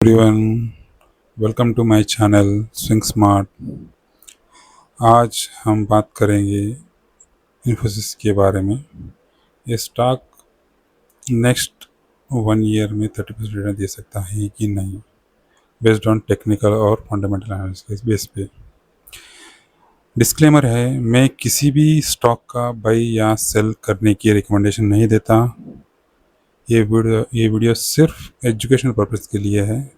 Everyone, welcome to my channel swing smart. आज हम बात करेंगे इन्फोसिस के बारे में। ये स्टॉक नेक्स्ट 1 ईयर में 30% रिटर्न दे सकता है कि नहीं, बेस्ड ऑन टेक्निकल और फंडामेंटल एनालिसिस बेस पे। डिस्क्लेमर है, मैं किसी भी स्टॉक का बाई या सेल करने की रिकमेंडेशन नहीं देता। ये वीडियो सिर्फ एजुकेशनल पर्पज़ के लिए है।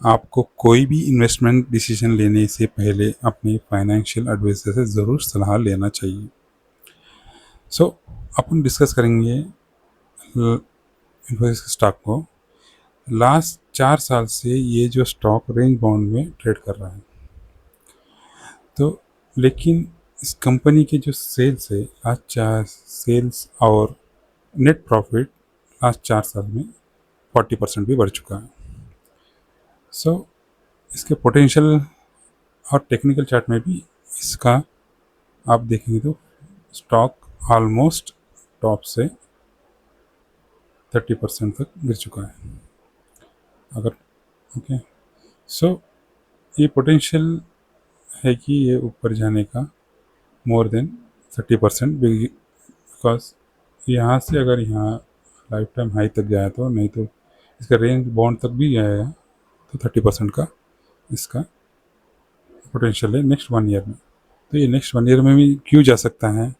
आपको कोई भी इन्वेस्टमेंट डिसीजन लेने से पहले अपने फाइनेंशियल एडवाइजर से ज़रूर सलाह लेना चाहिए। अपन डिस्कस करेंगे इन्फोसिस स्टॉक को। लास्ट 4 साल से ये जो स्टॉक रेंज बाउंड में ट्रेड कर रहा है, तो लेकिन इस कंपनी के जो सेल्स है, लास्ट 4 सेल्स और नेट प्रॉफिट लास्ट 4 साल में 40% भी बढ़ चुका है। इसके पोटेंशियल और टेक्निकल चार्ट में भी इसका आप देखेंगे तो स्टॉक ऑलमोस्ट टॉप से 30% तक गिर चुका है। अगर ओके, ये पोटेंशियल है कि ये ऊपर जाने का मोर देन 30%, बिकॉज यहाँ से अगर यहाँ लाइफ टाइम हाई तक जाए तो, नहीं तो इसका रेंज बाउंड तक भी जाएगा तो 30% का इसका पोटेंशियल है नेक्स्ट 1 ईयर में। तो ये नेक्स्ट 1 ईयर में भी क्यों जा सकता है,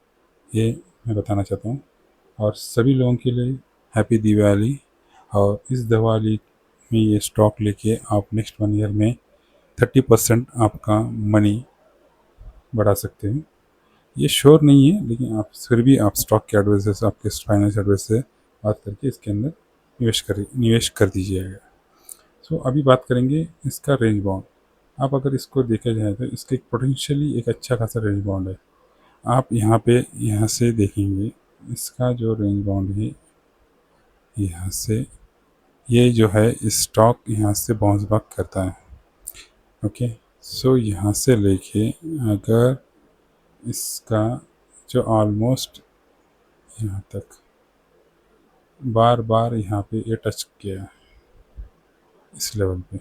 ये मैं बताना चाहता हूँ। और सभी लोगों के लिए हैप्पी दिवाली। और इस दिवाली में ये स्टॉक लेके आप नेक्स्ट 1 ईयर में 30% आपका मनी बढ़ा सकते हैं। ये श्योर नहीं है, लेकिन आप फिर भी आप स्टॉक के एडवाइजर से, आपके फाइनेंस एडवाइजर से बात करके इसके अंदर निवेश कर दीजिएगा। अभी बात करेंगे इसका रेंज बाउंड। आप अगर इसको देखा जाए तो इसका पोटेंशियली एक अच्छा खासा रेंज बाउंड है। आप यहाँ से देखेंगे इसका जो रेंज बाउंड है, यहाँ से ये जो है स्टॉक यहाँ से बाउंस बैक करता है। ओके, यहाँ से लेके अगर इसका जो ऑलमोस्ट यहाँ तक बार बार यहाँ पे ये टच किया है इस लेवल पे,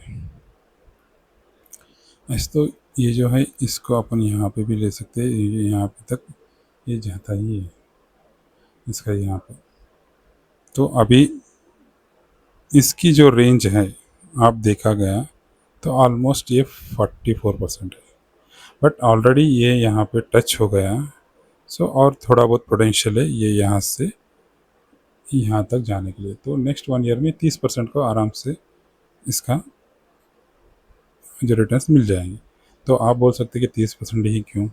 ऐसे तो ये जो है इसको अपन यहाँ पे भी ले सकते हैं। ये यहाँ पे तक ये जाता ही है इसका यहाँ पे। तो अभी इसकी जो रेंज है आप देखा गया तो ऑलमोस्ट ये 44% है, बट ऑलरेडी ये यहाँ पे टच हो गया। और थोड़ा बहुत पोटेंशियल है ये यहाँ से यहाँ तक जाने के लिए। तो नेक्स्ट 1 ईयर में 30% को आराम से इसका जो रिटर्न्स मिल जाएंगे। तो आप बोल सकते हैं कि 30% ही क्यों,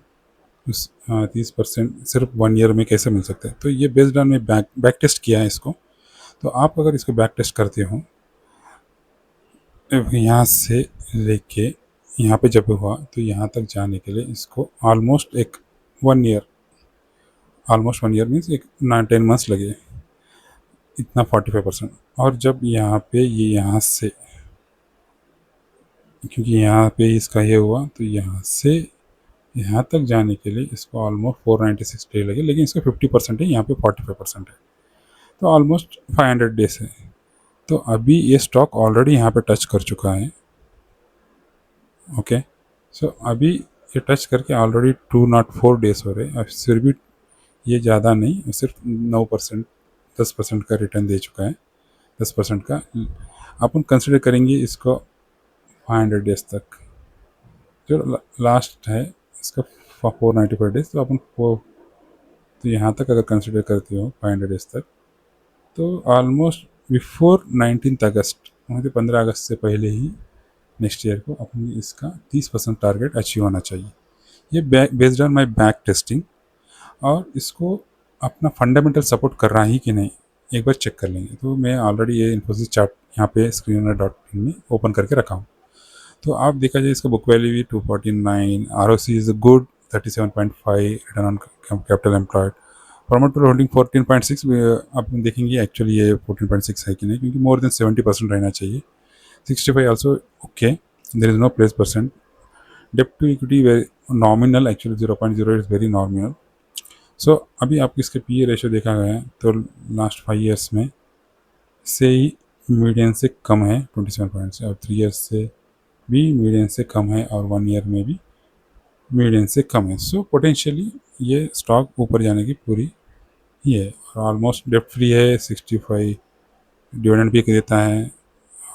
30% सिर्फ 1 ईयर में कैसे मिल सकता है। तो ये बेस्ड ऑन में बैक टेस्ट किया है इसको। तो आप अगर इसको बैक टेस्ट करते हो, यहाँ से लेके यहाँ पे जब हुआ तो यहाँ तक जाने के लिए इसको ऑलमोस्ट 1 ईयर मीन्स 9-10 मंथ्स लगे, इतना 45%। और जब यहाँ पे ये यहाँ से, क्योंकि यहाँ पे इसका ये हुआ तो यहाँ से यहाँ तक जाने के लिए इसको ऑलमोस्ट 496 डे लगे, लेकिन इसका 50% है, यहाँ पे 45% है, तो ऑलमोस्ट 500 डेज है। तो अभी ये स्टॉक ऑलरेडी यहाँ पे टच कर चुका है। ओके, अभी ये टच करके ऑलरेडी 204 डेज हो रहे हैं। फिर भी ये ज़्यादा नहीं, सिर्फ 9% 10% का रिटर्न दे चुका है। 10% का अपन कंसिडर करेंगे इसको 500 डेज तक, जो लास्ट है इसका 495 डेज। तो अपन तो यहाँ तक अगर कंसिडर करते हो 500 डेज तक, तो ऑलमोस्ट बिफोर 19 अगस्त, मतलब 15 अगस्त से पहले ही नेक्स्ट ईयर को अपनी इसका 30% टारगेट अचीव होना चाहिए। ये based on my back testing, और इसको अपना फंडामेंटल सपोर्ट कर रहा है कि नहीं एक बार चेक कर लेंगे। तो मैं ऑलरेडी ये इन्फोसिस चार्ट यहाँ पे screener.in में ओपन करके रखा हूँ। तो आप देखा जाए इसका बुक वैल्यू भी 249, ROC is good 37.5, return on capital employed, promoter holding 14.6। आप देखेंगे एक्चुअली ये 14.6 है कि नहीं, क्योंकि मोर देन 70% रहना चाहिए। 65 also okay, there is no place percent. डेप्ट to equity very nominal, actually 0.0 is very nominal. अभी आपको इसके PE रेशियो देखा गया है तो लास्ट 5 ईयर्स में से ही मीडियन से कम है 27 पॉइंट से, और 3 ईयर्स से भी मीडियन से कम है, और 1 ईयर में भी मीडियन से कम है। सो पोटेंशियली ये स्टॉक ऊपर जाने की पूरी ये है, और ऑलमोस्ट डेप्ट फ्री है, 65 डिविडेंड भी देता है।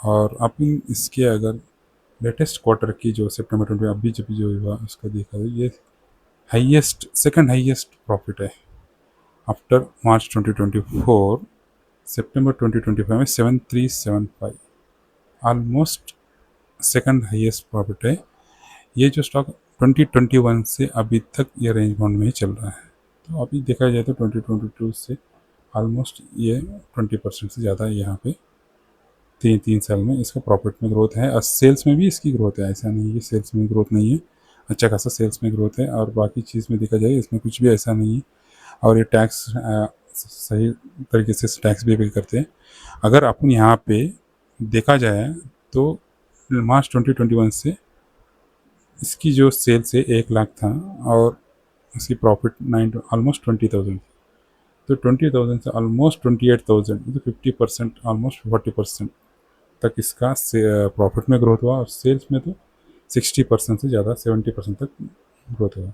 और अपन इसके अगर लेटेस्ट क्वार्टर की जो सितंबर 20 अभी जब जो हुआ उसका देखा तो ये हाईएस्ट, सेकंड हाईएस्ट प्रॉफिट है आफ्टर मार्च 2024। सितंबर 2025 में 7375, ऑलमोस्ट सेकंड हाईएस्ट प्रॉफिट है। ये जो स्टॉक 2021 से अभी तक ये रेंज बाउंड में ही चल रहा है। तो अभी देखा जाए तो 2022 से ऑलमोस्ट ये 20% से ज़्यादा यहाँ पे तीन साल में इसका प्रॉफिट में ग्रोथ है, और सेल्स में भी इसकी ग्रोथ है। ऐसा नहीं है सेल्स में ग्रोथ नहीं है, अच्छा खासा सेल्स में ग्रोथ है। और बाकी चीज़ में देखा जाए इसमें कुछ भी ऐसा नहीं है। और ये टैक्स सही तरीके से टैक्स भी पे करते हैं। अगर अपन यहाँ पे देखा जाए तो मार्च 2021 से इसकी जो सेल्स है 1 लाख था, और इसकी प्रॉफिट 9 ऑलमोस्ट 20,000। तो 20,000 से ऑलमोस्ट 28,000, तो 50%, ऑलमोस्ट 40% तक इसका प्रॉफिट में ग्रोथ हुआ, और सेल्स में तो 60% से ज़्यादा 70% तक ग्रोथ हुआ।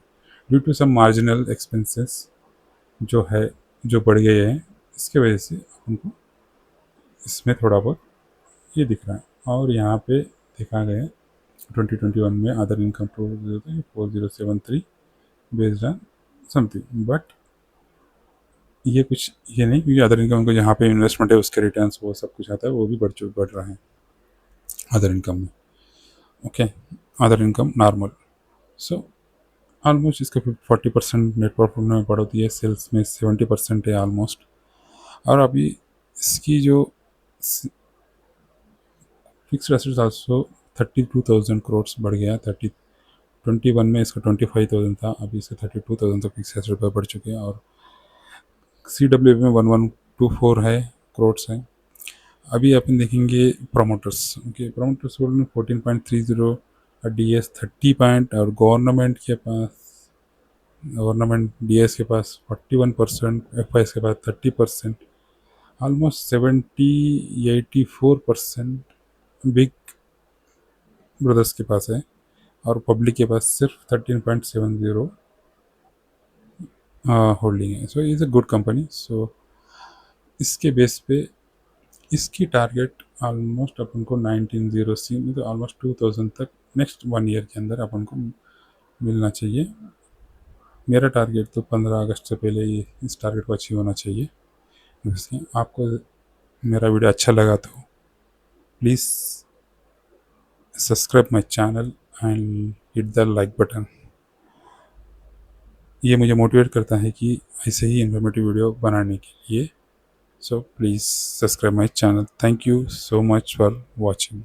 Due to some marginal expenses जो है जो बढ़ गए हैं, इसके वजह से हमको इसमें थोड़ा बहुत ये दिख रहा है। और यहाँ पे देखा गया 2021 में other income 4073 based on something, but ये कुछ ये नहीं, क्योंकि अदर इनकम को जहाँ पे इन्वेस्टमेंट है उसके रिटर्न्स वो सब कुछ आता है, वो भी बढ़ रहा है अदर इनकम में। Okay, other income normal. So almost इसका 40% नेट प्रॉफिट में बढ़ोतरी है, सेल्स में 70% है ऑलमोस्ट। और अभी इसकी जो फिक्स्ड एसेट्स आल्सो 32,000 करोड़ बढ़ गया। 21 में इसका 25,000 था, अभी इसका 32,000 तक फिक्स एसेट पर बढ़ चुके हैं। और CWB में 1124 है करोड़ है। अभी अपन देखेंगे प्रमोटर्स। ओके, प्रमोटर्स होल्ड में 14.30, DS 30 पॉइंट, और गवर्नमेंट DS के पास 41%, FIs के पास 30%, ऑलमोस्ट 84% बिग ब्रदर्स के पास है, और पब्लिक के पास सिर्फ 13.70 होल्डिंग है। So is a good company. सो इसके बेस पे इसकी टारगेट ऑलमोस्ट अपन को 19 सी में, तो ऑलमोस्ट 2000 तक नेक्स्ट 1 ईयर के अंदर अपन को मिलना चाहिए। मेरा टारगेट तो 15 अगस्त से पहले ही इस टारगेट को अचीव होना चाहिए। आपको मेरा वीडियो अच्छा लगा तो please subscribe my channel and hit the like button. ये मुझे मोटिवेट करता है कि ऐसे ही इन्फॉर्मेटिव वीडियो बनाने के लिए। So please subscribe my channel. Thank you so much for watching.